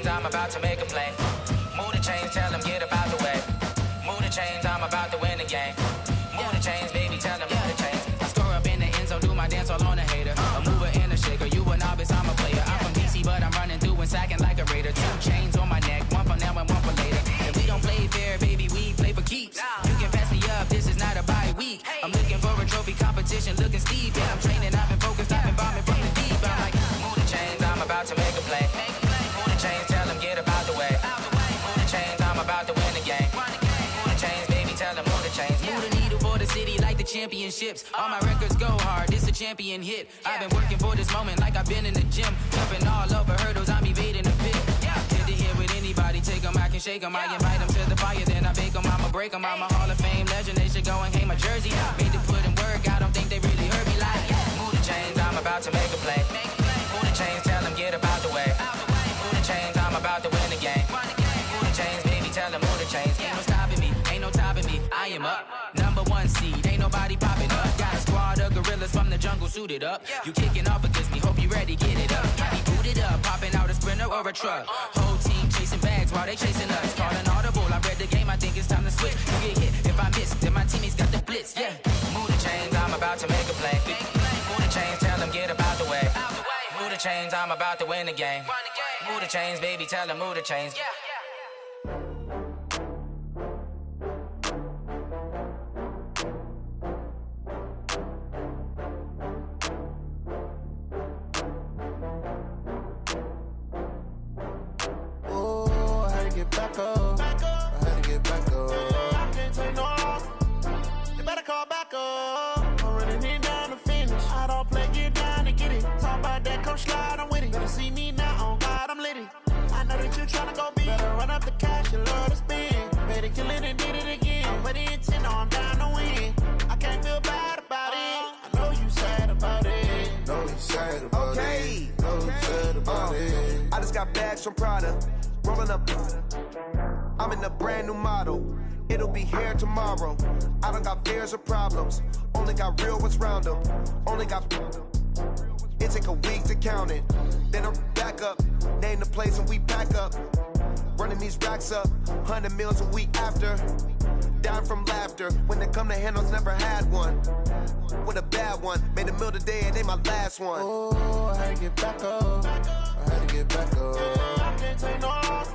I'm about to make a play. Move the chains, tell them get up out the way. Move the chains, I'm about to win the game. Move the chains, baby, tell them move the chains. I score up in the end zone, do my dance all on a hater. A mover and a shaker, you a novice, I'm a player. I'm from DC, but I'm running through and sacking like a raider. 2 chains on my neck, one for now and one for later. And we don't play fair, baby, we play for keeps. You can pass me up, this is not a bye week. I'm looking for a trophy competition, looking steep. Yeah, I'm training, I've been focused, I've been bombing from the deep. I'm like, move the chains, I'm about to make a play. Move the chains, tell them get up out the way. Move the chains, I'm about to win the game. Move the chains, baby, tell them move the chains. Move the needle for the city like the championships. All my records go hard, this a champion hit. I've been working for this moment like I've been in the gym. Jumping all over hurdles, I'm evading the pit. Good to hear with anybody, take them, I can shake them. I invite them to the fire, then I bake them, I'ma break them. I'm a Hall of Fame legend, they should go and hang my jersey. Made to put in work, I don't think they really heard me like. Move the chains, I'm about to make a play. Move the chains, tell them get up out the way. Move the chains, I'm about to win the game. Move the chains, baby, tell them move the chains. Ain't no stopping me, ain't no topping me. I am up, #1 seed, ain't nobody popping up. Got a squad of gorillas from the jungle suited up. You kicking off against me, hope you ready, get it up. I be booted up, popping out a Sprinter or a truck. Whole team chasing bags while they chasing us. Call an audible, I read the game, I think it's time to switch. You get hit, if I miss, then my teammates got the blitz, yeah. Move the chains, I'm about to make a play. Move the chains, tell them get up out the way. chains, I'm about to win the game. Move the chains, baby, tell them move the chains. Oh, I had to get back up. I had to get back up. I can't take no loss. You better call back up. I'm running it down to finish. I don't play, get down to get it. Talk about that, come slide, I'm with it. Better see me now, on God, I'm lit it. I know that you tryna go big. Better run up the cash, you love to spend. Better kill it and did it again. But the intent, no, I'm down to win. I can't feel bad about it. I know you sad about it. Know you sad about it. Know you sad about it. I just got bags from Prada. Rolling up. I'm in a brand new model. It'll be here tomorrow. I don't got fears or problems. Only got real ones round them. Only got. It take a week to count it. Then I'm back up. Name the place and we pack up. Running these racks up. 100 meals a week after. Down from laughter. When they come to handles, never had one. With a bad one. Made a meal today and ain't my last one. Oh, I had to get back up. I had to get back up. I can't take no loss.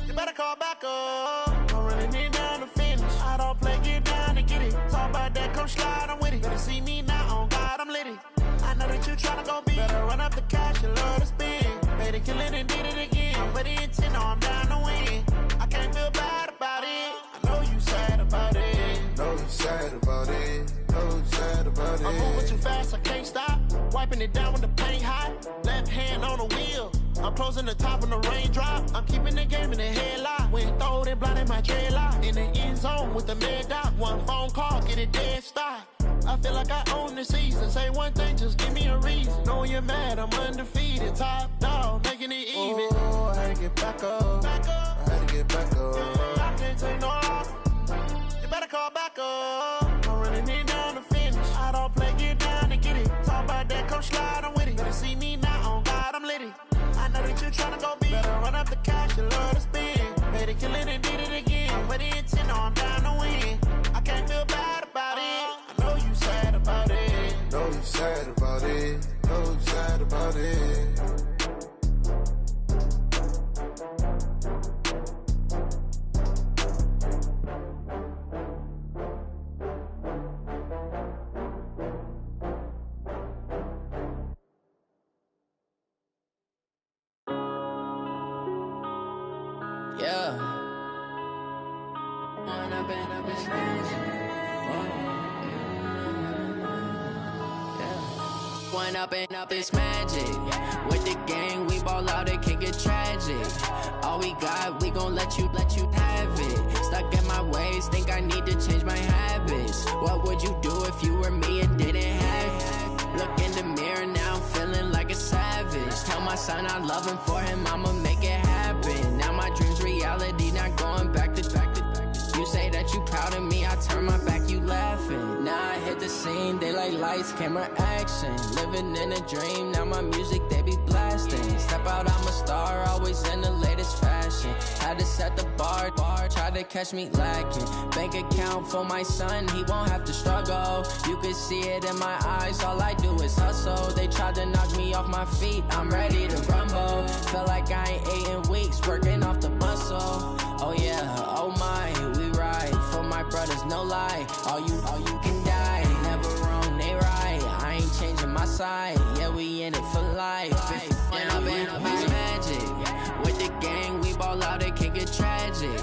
You better call back up. I'm running it down to finish. I don't play, get down to get it. Talk about that, come slide, I'm with it. Better see me now, on God, I'm lit it. I know that you tryna go big. Better run up the cash, you love to spend. Better kill it and did it again. But the intent, no, I'm down to win. I can't feel bad about it. I know you sad about it. Know you sad about it. Know you sad about it. I'm moving too fast, I can't stop. Wiping it down when the paint hot. Left hand on the wheel. I'm closing the top when the raindrop. I'm keeping the game in the headlock. When throwed and blinded my dreadlock. In the end zone with the mad dot. One phone call, get it dead stop. I feel like I own the season. Say one thing, just give me a reason. Knowing you're mad, I'm undefeated. Top dog, making it even. Oh, I had to get back up. I had to get back up. I can't take no loss. You better call back up. I'm running it down to finish. I don't play, get down to get it. Talk about that, come slide, I'm with it. Better see me now, on God, I'm lit it. I know that you tryna go big. Better run up the cash, you love to spend. Better kill it and did it again. But the intent, no, I'm down to win. I can't feel bad about it. I know you sad about it. Know you sad about it. Know you sad about it. Yeah. One up and up is magic. With the gang, we ball out, it can get tragic. All we got, we gon' let you have it. Stuck in my ways, think I need to change my habits. What would you do if you were me and didn't have it? Look in the mirror, now I'm feeling like a savage. Tell my son I love him, for him I'ma make it happen. Now my dream's reality, not going back to. You say that you proud of me, I turn my back, you laughing. Now I hit the scene, they like lights, camera, action. Living in a dream, now my music, they be blasting. Step out, I'm a star, always in the latest fashion. Had to set the bar, try to catch me lacking. Bank account for my son, he won't have to struggle. You can see it in my eyes, all I do is hustle. They tried to knock me off my feet, I'm ready to rumble. Feel like I ain't ate in weeks, working off the muscle. Oh yeah, oh my, we ride for my brothers, no lie. All you can die, never wrong, they right. I ain't changing my side, yeah, we in it for life. If up is magic. With the gang, we ball out, it can get tragic.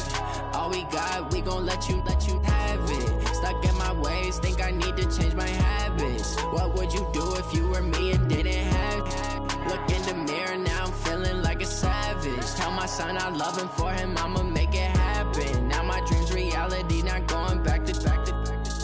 All we got, we gon' let you have it. Stuck in my ways, think I need to change my habits. What would you do if you were me and didn't have it? Look in the mirror, now I'm feeling like a savage. Tell my son I love him, for him I'ma make it happen. Now my dream's reality, not going back to.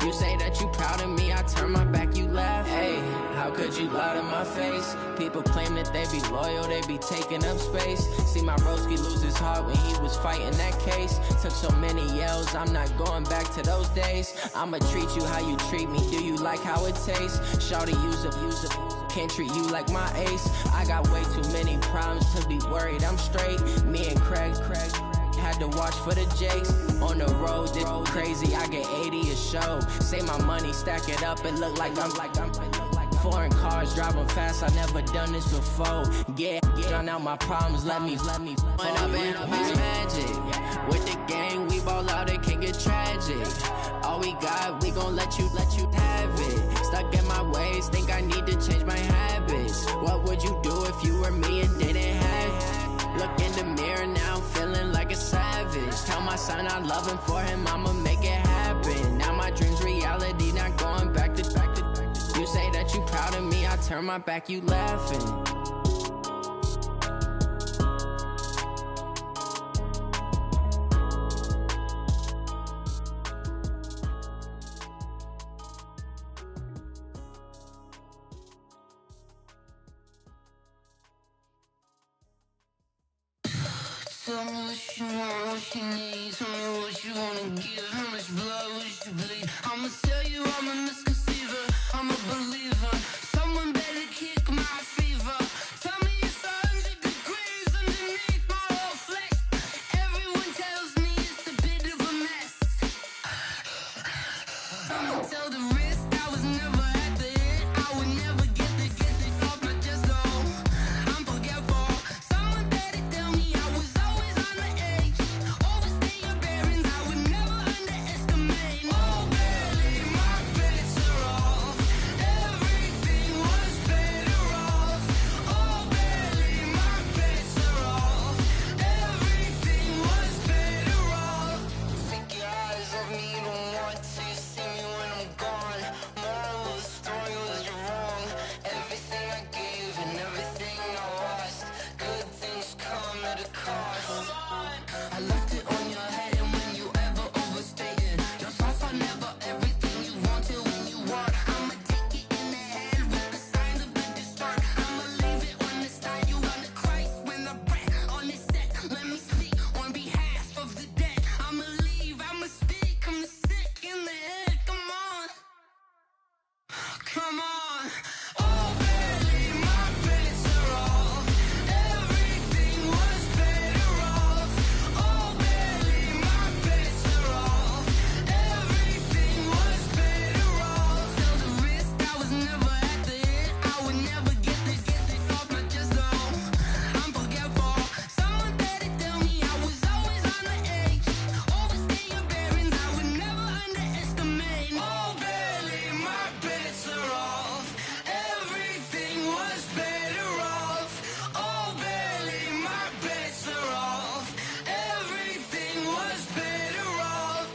You say that you proud of me, I turn my back, you laugh. Hey, how could you lie to my face? People claim that they be loyal, they be taking up space. See my broski lose his heart when he was fighting that case. Took so many yells, I'm not going back to those days. I'ma treat you how you treat me, do you like how it tastes? Shawty, use it, can't treat you like my ace. I got way too many problems to be worried, I'm straight. Me and Craig had to watch for the Jakes. On the road, this crazy, I get 80 a show. Say my money, stack it up, it look like I'm foreign cars, driving fast, I never done this before. Yeah, drown out my problems, let me. When I've been up is magic. With the gang, we ball out, it can get tragic. All we got, we gon' let you have it. Stuck in my ways, think I need to change my habits. What would you do if you were me and didn't have it? Look in the mirror, now I'm feeling like a savage. Tell my son I love him, for him I'ma make it happen. Now my dream's reality, not going back to. You say that you proud of me, I turn my back, you laughing. Tell me what you want, what you need. Tell me what you wanna give. How much blood would you bleed? I'ma tell you I'm a misconceiver. I'm a believer. Someone better kick my fever. Tell me it's 100 degrees underneath my whole flesh. Everyone tells me it's a bit of a mess. I'ma tell the risk I was never at the hit. I would never get it off my chest though. I'm forgetful. Someone better tell me I was always on the edge. Overstay your bearings, I would never underestimate. Oh, barely, my bets are off. Everything was better off. Oh, barely, my bets are off. Everything was better off. Take your eyes off me, you don't want to see me when I'm gone. Moral of the story was you're wrong. Everything I gave and everything I lost. Good things come at a cost. I left it on your head, and when you ever overstay it, your thoughts are never everything you want till when you want. I'ma take it in the head with the signs of the distort. I'ma leave it on the side. You on the Christ when the breath on this set. Let me speak on behalf of the dead. I'ma leave, I'ma speak. I'm sick in the head. Come on, come on. Oh, barely, my bets are off. Everything was better off. Oh, barely, my bets are off. Everything was better off. Tell the risk I was never at the hit. I would never get it off my chest though. I'm forgetful. Someone better tell me I was always on the edge. Overstay your bearings, I would never underestimate. Oh, barely, my bets are off. Everything was better off. Oh, barely, my bets are off. Everything was better off.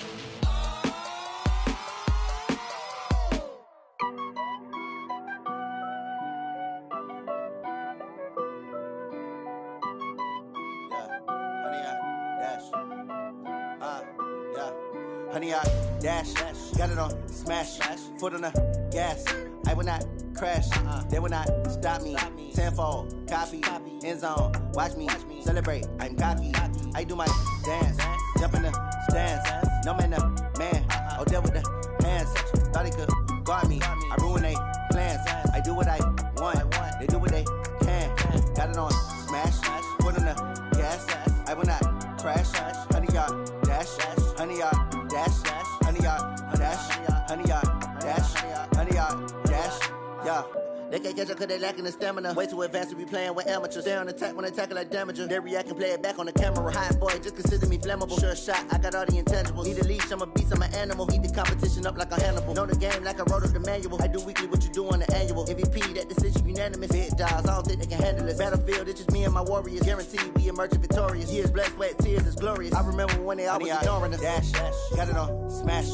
Honey, I dash, got it on smash, foot on the gas. I will not crash, they will not stop me. Tenfold, copy, end zone, watch me celebrate. I'm cocky, I do my dance, jump in the stands. No man, the man, oh, there with the hands. Thought he could guard me, I ruin they plans. I do what I want, they do what they can. Got it on smash, foot on the gas. I will not crash, honey, y'all dash, honey, y'all dash, honey, y'all dash, honey, y'all dash, honey, y'all dash, yeah. They can't catch up cause they lacking the stamina. Way too advanced to be playing with amateurs. Stay on attack when they tackle like damager. They react and play it back on the camera. Hot boy, just consider me flammable. Sure shot, I got all the intangibles. Need a leash, I'm a beast, I'm an animal. Heat the competition up like a Hannibal. Know the game like I wrote up the manual. I do weekly what you do on the annual. MVP, that decision unanimous. Big dogs, I don't think they can handle it. Battlefield, it's just me and my warriors. Guaranteed we emerging victorious. Years, blood, sweat, tears, it's glorious. I remember when they always ignoring us. Dash, got it on smash,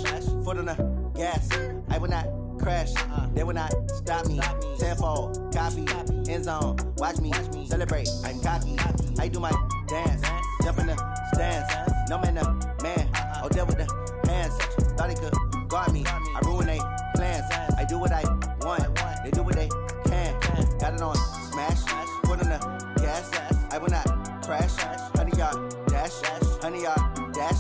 foot on the gas. I will not crash, they will not stop me. Tenfold, copy, end zone, watch me celebrate. I'm cocky, I do my dance, jump in the stands. No man, the man, oh, there with the hands. Thought he could guard me, I ruin they plans. I do what I want, they do what they can. Got it on smash, foot on the gas. I will not crash, honey, y'all dash, honey, y'all dash,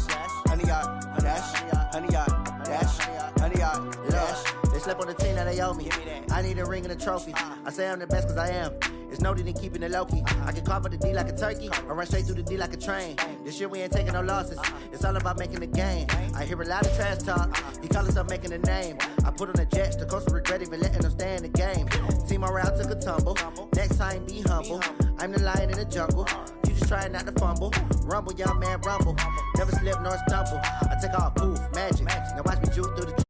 honey, y'all dash, honey, y'all dash, honey, y'all dash. They slept on the team that they owe me. I need a ring and a trophy. I say I'm the best cause I am. It's no need in keeping it low-key. I can carve up the D like a turkey, or run straight through the D like a train. This year we ain't taking no losses. It's all about making the game. I hear a lot of trash talk. He call us up making a name. I put on the Jets, the coach will regret even letting them stay in the game. Team morale took a tumble. Next time be humble. I'm the lion in the jungle. You just trying not to fumble. Rumble, young man, rumble. Never slip nor stumble. I take off, poof, magic. Now watch me juke through the